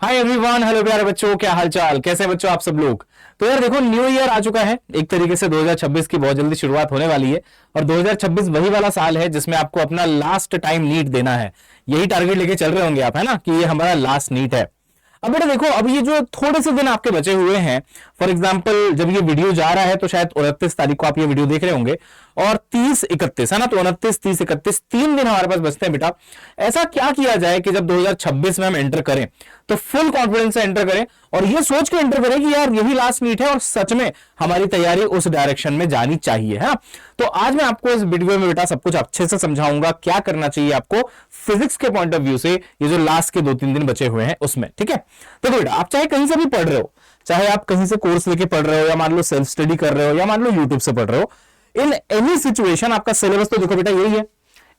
Hi everyone, hello प्यारे बच्चों, क्या हालचाल, कैसे बच्चों आप सब लोग। तो यार देखो, न्यू ईयर आ चुका है। एक तरीके से 2026 की बहुत जल्दी शुरुआत होने वाली है और 2026 वही वाला साल है जिसमें आपको अपना लास्ट टाइम नीट देना है। यही टारगेट लेके चल रहे होंगे आप, है ना, कि ये हमारा लास्ट नीट है। अब बेटा देखो, अब ये जो थोड़े से दिन आपके बचे हुए हैं, फॉर एग्जांपल जब ये वीडियो जा रहा है तो शायद 29 तारीख को आप ये वीडियो देख रहे होंगे और 30-31 है ना, तो 29-30-31 3 दिन हमारे पास बचते हैं बेटा। ऐसा क्या किया जाए कि जब 2026 में हम एंटर करें तो फुल कॉन्फिडेंस से एंटर करें और ये सोच के एंटर करें कि यार यही लास्ट मीट है और सच में हमारी तैयारी उस डायरेक्शन में जानी चाहिए, है। तो आज मैं आपको इस वीडियो में बेटा सब कुछ अच्छे से समझाऊंगा, क्या करना चाहिए आपको फिजिक्स के पॉइंट ऑफ व्यू से ये जो लास्ट के 2-3 दिन बचे हुए हैं उसमें, ठीक है। देखो बेटा, आप चाहे कहीं से भी पढ़ रहे हो, चाहे आप कहीं से कोर्स लेके पढ़ रहे हो या मान लो सेल्फ स्टडी कर रहे हो या मान लो यूट्यूब से पढ़ रहे हो, इन एनी सिचुएशन आपका सिलेबस तो देखो बेटा यही है।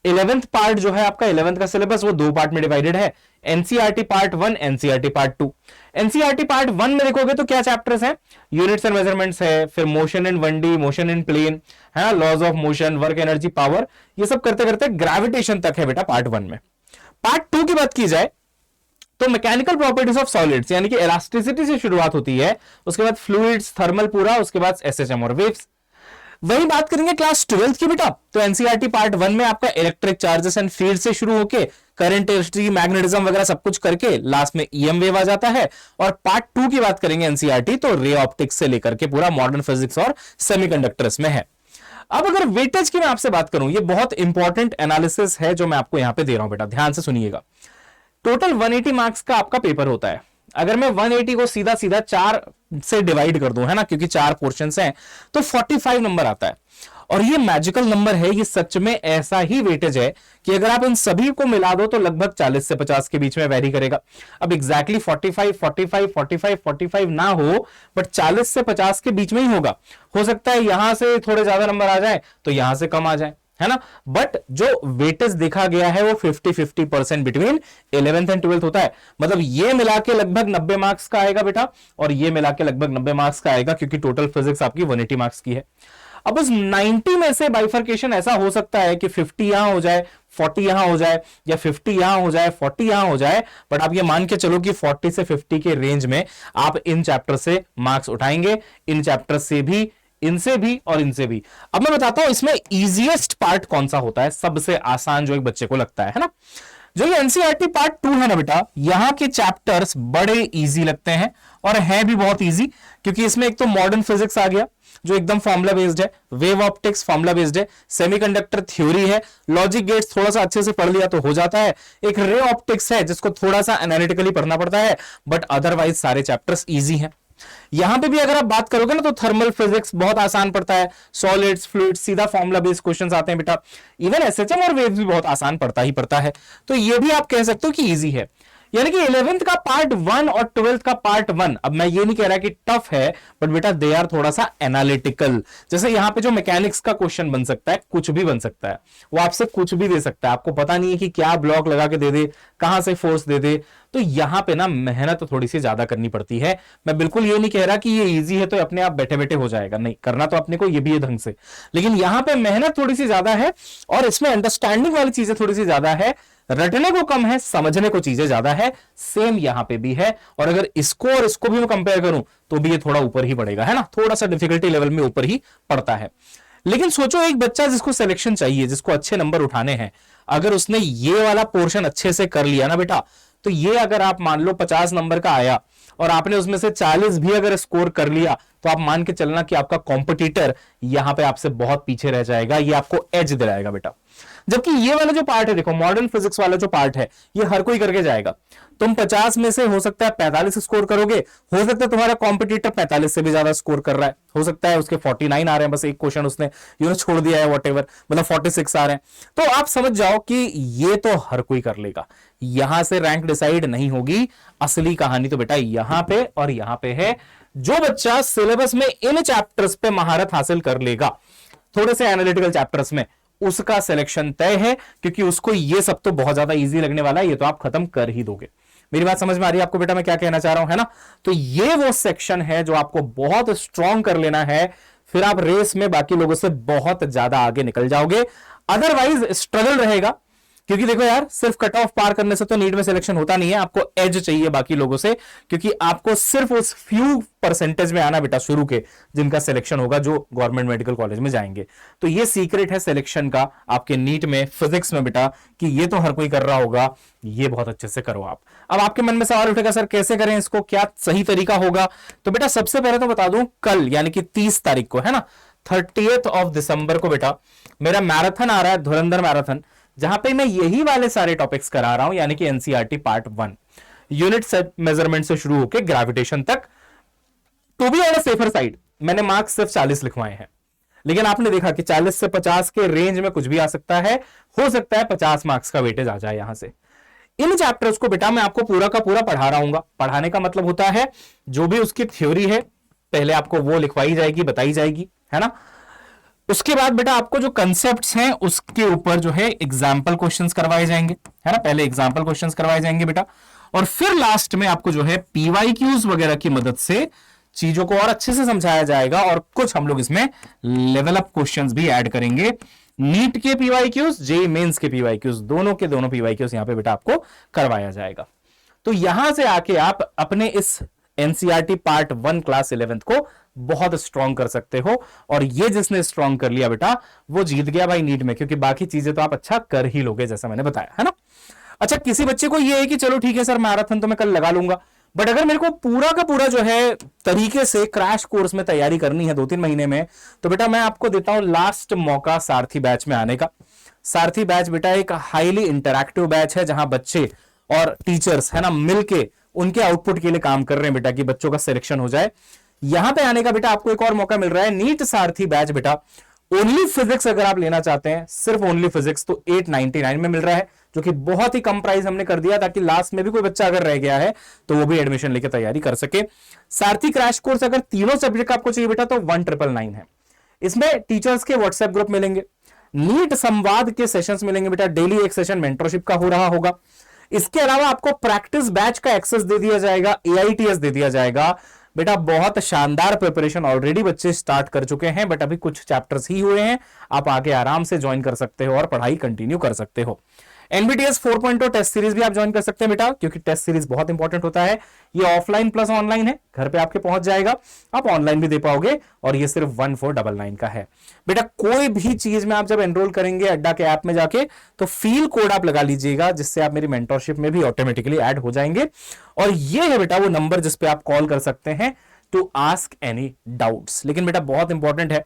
11th पार्ट जो है आपका 11th का सिलेबस वो 2 पार्ट में डिवाइडेड है, NCERT part 1, NCERT part 2। NCERT part 1 में देखोगे तो क्या चैप्टर्स हैं, यूनिट्स एंड मेजरमेंट्स है, फिर motion in 1D, motion in plane, है ना, laws of motion, work energy power, ये सब करते करते ग्रेविटेशन तक है बेटा पार्ट 1 में। पार्ट 2 की बात की जाए तो मैकेनिकल प्रॉपर्टीज ऑफ सॉलिड्स यानी कि इलास्टिसिटी से शुरुआत होती है, उसके बाद फ्लूइड्स, थर्मल पूरा, उसके बाद एसएचएम और वेव्स। वही बात करेंगे क्लास 12th की बेटा, तो एनसीईआरटी पार्ट 1 में आपका इलेक्ट्रिक चार्जेस एंड फील्ड से शुरू होके करंट, इलेक्ट्रिसिटी, मैग्नेटिज्म वगैरह सब कुछ करके लास्ट में ईएम वेव आ जाता है। और पार्ट 2 की बात करेंगे एनसीईआरटी तो रे ऑप्टिक्स से लेकर के पूरा मॉडर्न फिजिक्स और सेमीकंडक्टर्स में है। अब अगर वेटेज की मैं आपसे बात करूं, ये बहुत इंपॉर्टेंट एनालिसिस है जो मैं आपको यहां पे दे रहा हूं बेटा, ध्यान से सुनिएगा। टोटल 180 मार्क्स का आपका पेपर होता है। अगर मैं 180 को सीधा सीधा 4 से डिवाइड कर दूं, है ना, क्योंकि 4 पोर्शंस हैं, तो 45 नंबर आता है। और ये मैजिकल नंबर है, ये सच में ऐसा ही वेटेज है कि अगर आप इन सभी को मिला दो तो लगभग 40 से 50 के बीच में वेरी करेगा। अब एग्जैक्टली 45, 45, 45, 45 ना हो, बट 40 से 50 के बीच में ही होगा। हो सकता है यहां से थोड़े ज्यादा नंबर आ जाए तो यहां से कम आ जाए, है ना, बट जो वेटेज देखा गया है वो 50-50% बिटवीन 11th एंड 12th होता है। मतलब ये मिला के लगभग 90 मार्क्स का आएगा बेटा और ये मिला के लगभग 90 मार्क्स का आएगा, क्योंकि टोटल फिजिक्स आपकी 180 मार्क्स की है। अब उस 90 में से बाइफर्केशन ऐसा हो सकता है कि 50 यहां हो जाए, 40 यहां हो जाए, या 50 यहां हो जाए, 40 यहां हो जाए, बट आप ये मान के चलो कि 40 से 50 के रेंज में आप इन चैप्टर से मार्क्स उठाएंगे, इन चैप्टर से भी, इनसे भी और इनसे भी। अब मैं बताता हूं इसमें इजीएस्ट पार्ट कौन सा होता है, सबसे आसान जो एक बच्चे को लगता है ना। जो ये एनसीईआरटी पार्ट 2 है ना बेटा, यहां के चैप्टर्स बड़े इजी लगते हैं और है भी बहुत इजी, क्योंकि इसमें एक तो मॉडर्न फिजिक्स आ गया जो एकदम फॉर्मूला बेस्ड है, वेव ऑप्टिक्स फॉर्मूला बेस्ड है, सेमीकंडक्टर थ्योरी है, लॉजिक गेट्स थोड़ा सा अच्छे से पढ़ लिया तो हो जाता है, एक रे ऑप्टिक्स है जिसको थोड़ा सा एनालिटिकली पढ़ना पड़ता है, बट अदरवाइज सारे चैप्टर्स इजी हैं। यहां पे भी अगर आप बात करोगे ना तो थर्मल फिजिक्स बहुत आसान पड़ता है, सॉलिड्स, फ्लूइड्स, सीधा फॉर्मूला बेस्ड क्वेश्चंस आते हैं बेटा। इवन एसएचएम और वेव्स भी बहुत आसान पड़ता ही पड़ता है, तो ये भी आप कह सकते हो कि इजी है। यानी कि 11th का पार्ट 1 और 12th का पार्ट 1, अब मैं ये नहीं कह रहा कि टफ है, बट बेटा दे आर थोड़ा सा एनालिटिकल। जैसे यहां पे जो मैकेनिक्स का क्वेश्चन बन सकता है, कुछ भी बन सकता है, वो आपसे कुछ भी दे सकता है, आपको पता नहीं है कि क्या ब्लॉक लगा के दे दे, कहां से फोर्स दे दे, तो यहां पे ना मेहनत थोड़ी सी ज्यादा करनी पड़ती है। मैं बिल्कुल ये नहीं कह रहा कि ये इजी है तो अपने आप बैठे बैठे हो जाएगा, नहीं, करना तो अपने को ये भी है ढंग से, लेकिन यहां पे मेहनत थोड़ी सी ज्यादा है और इसमें अंडरस्टैंडिंग वाली चीजें थोड़ी सी ज्यादा है, रटने को कम है, समझने को चीजें ज्यादा है। सेम यहां पे भी है, और अगर इसको और इसको भी मैं कंपेयर करूं तो भी ये थोड़ा ऊपर ही पड़ेगा, है ना, थोड़ा सा डिफिकल्टी लेवल में ऊपर ही पड़ता है। लेकिन सोचो एक बच्चा जिसको सिलेक्शन चाहिए, जिसको अच्छे नंबर उठाने हैं, अगर उसने ये वाला पोर्शन अच्छे से कर लिया ना बेटा, तो ये अगर आप मान लो 50 नंबर का आया और आपने उसमें से 40 भी अगर स्कोर कर लिया, तो आप मान के चलना कि आपका कॉम्पिटिटर यहां पे आपसे बहुत पीछे रह जाएगा, ये आपको एज दिलाएगा बेटा। जबकि ये वाला जो पार्ट है, देखो मॉडर्न फिजिक्स वाला जो पार्ट है, ये हर कोई करके जाएगा। तुम 50 में से हो सकता है 45 स्कोर करोगे, हो सकता है तुम्हारा कॉम्पिटिटर 45 से भी ज्यादा स्कोर कर रहा है, हो सकता है उसके 49 आ रहे हैं, बस एक क्वेश्चन उसने छोड़ दिया है, व्हाटएवर, मतलब 46 आ रहे हैं। तो आप समझ जाओ कि ये तो हर कोई कर लेगा, यहां से रैंक डिसाइड नहीं होगी। असली कहानी तो बेटा यहां पे और यहां पे है। जो बच्चा सिलेबस में इन चैप्टर्स पे महारत हासिल कर लेगा, थोड़े से एनालिटिकल चैप्टर्स में, उसका सिलेक्शन तय है, क्योंकि उसको ये सब तो बहुत ज्यादा इजी लगने वाला है, ये तो आप खत्म कर ही दोगे। मेरी बात समझ में आ रही है आपको बेटा, मैं क्या कहना चाह रहा हूं, है ना। तो ये वो सेक्शन है जो आपको बहुत स्ट्रांग कर लेना है, फिर आप रेस में बाकी लोगों से बहुत ज्यादा आगे निकल जाओगे। अदरवाइज स्ट्रगल रहेगा क्योंकि देखो यार, सिर्फ कट ऑफ पार करने से तो नीट में सिलेक्शन होता नहीं है, आपको एज चाहिए बाकी लोगों से, क्योंकि आपको सिर्फ उस फ्यू परसेंटेज में आना बेटा शुरू के, जिनका सिलेक्शन होगा जो गवर्नमेंट मेडिकल कॉलेज में जाएंगे। तो ये सीक्रेट है सिलेक्शन का आपके नीट में, फिजिक्स में बेटा, कि ये तो हर कोई कर रहा होगा, ये बहुत अच्छे से करो आप। अब आपके मन में सवाल उठेगा, सर कैसे करें इसको, क्या सही तरीका होगा? तो बेटा सबसे पहले तो बता दूं, कल यानी कि 30 तारीख को है ना, 30th ऑफ दिसंबर को बेटा मेरा मैराथन आ रहा है, धुरंधर मैराथन, जहां पे मैं यही वाले सारे टॉपिक्स करा रहा हूं, यानी कि NCERT part 1, unit set measurement से शुरू होकर ग्रेविटेशन तक। तो भी ऑन अ सेफर साइड मैंने मार्क्स सिर्फ 40 लिखवाए हैं, लेकिन आपने देखा कि 40 से 50 के रेंज में कुछ भी आ सकता है, हो सकता है 50 मार्क्स का वेटेज आ जाए यहां से। इन चैप्टर्स को बेटा मैं आपको पूरा का पूरा पढ़ा रहा हूं। पढ़ाने का मतलब होता है जो भी उसकी थ्योरी है पहले आपको वो लिखवाई जाएगी, बताई जाएगी, है ना। उसके बाद बेटा आपको जो कंसेप्ट्स हैं उसके ऊपर जो है एग्जाम्पल क्वेश्चंस करवाए जाएंगे, है ना। पहले एग्जाम्पल क्वेश्चंस करवाए जाएंगे बेटा, और फिर लास्ट में आपको जो है पीवाईक्यूज वगैरह की मदद से चीजों को और अच्छे से समझाया जाएगा, और कुछ हम लोग इसमें लेवल अप क्वेश्चंस भी ऐड करेंगे। नीट के पीवाईक्यूज, जेईई मेंस के पीवाईक्यूज, दोनों के दोनों पीवाईक्यूज यहां पे बेटा आपको करवाया जाएगा। तो यहां से आके आप अपने इस एनसीईआरटी पार्ट 1 क्लास 11th को बहुत स्ट्रॉन्ग कर सकते हो, और ये जिसने स्ट्रॉन्ग कर लिया बेटा वो जीत गया भाई नीट में, क्योंकि बाकी चीजें तो आप अच्छा कर ही लोगे जैसा मैंने बताया, है ना। अच्छा, किसी बच्चे को ये है कि चलो ठीक है सर मैराथन तो मैं कल लगा लूंगा, बट अगर मेरे को पूरा का पूरा जो है तरीके से क्रैश कोर्स में तैयारी करनी है 2-3 महीने में, तो बेटा मैं आपको देता हूं लास्ट मौका सारथी बैच में आने का। सारथी बैच बेटा एक हाईली इंटरैक्टिव बैच है, जहां बच्चे और टीचर्स है ना मिलके उनके आउटपुट के लिए काम कर रहे हैं बेटा, कि बच्चों का सिलेक्शन हो जाए। यहां पे आने का बेटा आपको एक और मौका मिल रहा है, नीट सारथी बैच बेटा ओनली फिजिक्स अगर आप लेना चाहते हैं, सिर्फ ओनली फिजिक्स, तो 899 में मिल रहा है, जो कि बहुत ही कम प्राइस हमने कर दिया, ताकि लास्ट में भी कोई बच्चा अगर रह गया है तो वो भी एडमिशन लेके तैयारी कर सके। सारथी क्रैश कोर्स अगर तीनों सब्जेक्ट आपको चाहिए बेटा तो 1999 है। इसमें टीचर्स के व्हाट्सएप ग्रुप मिलेंगे, नीट संवाद के सेशंस मिलेंगे बेटा, डेली एक सेशन मेंटरशिप का हो रहा होगा। इसके अलावा आपको प्रैक्टिस बैच का एक्सेस दे दिया जाएगा, एआईटीएस दे दिया जाएगा बेटा। बहुत शानदार प्रिपरेशन ऑलरेडी बच्चे स्टार्ट कर चुके हैं, बट अभी कुछ चैप्टर्स ही हुए हैं, आप आगे आराम से ज्वाइन कर सकते हो और पढ़ाई कंटिन्यू कर सकते हो। एनबीटीएस 4.0 टेस्ट सीरीज भी आप ज्वाइन कर सकते हैं बेटा, क्योंकि टेस्ट सीरीज बहुत इंपॉर्टेंट होता है। ये ऑफलाइन प्लस ऑनलाइन है, घर पे आपके पहुंच जाएगा, आप ऑनलाइन भी दे पाओगे, और ये सिर्फ 1499 का है बेटा। कोई भी चीज में आप जब एनरोल करेंगे अड्डा के ऐप में जाके, तो फील कोड आप लगा लीजिएगा, जिससे आप मेरी मेंटरशिप में भी ऑटोमेटिकली ऐड हो जाएंगे। और ये है बेटा वो नंबर जिसपे आप कॉल कर सकते हैं टू आस्क एनी डाउट्स। लेकिन बेटा बहुत इंपॉर्टेंट है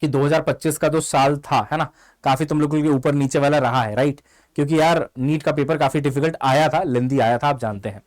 कि 2025 का जो साल था, है ना, काफी तुम लोगों के ऊपर नीचे वाला रहा है, राइट, क्योंकि यार नीट का पेपर काफी डिफिकल्ट आया था, लेंदी आया था, आप जानते हैं।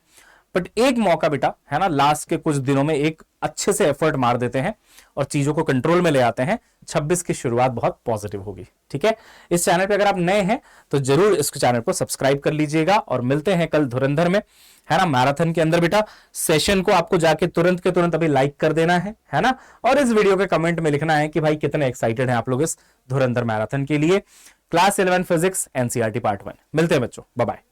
बट एक मौका बेटा है ना, लास्ट के कुछ दिनों में एक अच्छे से एफर्ट मार देते हैं और चीजों को कंट्रोल में ले आते हैं। 26 की शुरुआत बहुत पॉजिटिव होगी, ठीक है। इस चैनल पे अगर आप नए हैं तो जरूर इस चैनल को सब्सक्राइब कर लीजिएगा, और मिलते हैं कल धुरंधर में, है ना, मैराथन के अंदर बेटा। सेशन को आपको जाके तुरंत के तुरंत अभी लाइक कर देना है ना, और इस वीडियो के कमेंट में लिखना है कि भाई कितने एक्साइटेड हैं आप लोग इस धुरंधर मैराथन के लिए। Class 11 physics NCERT part 1। मिलते हैं बच्चों, बाय बाय।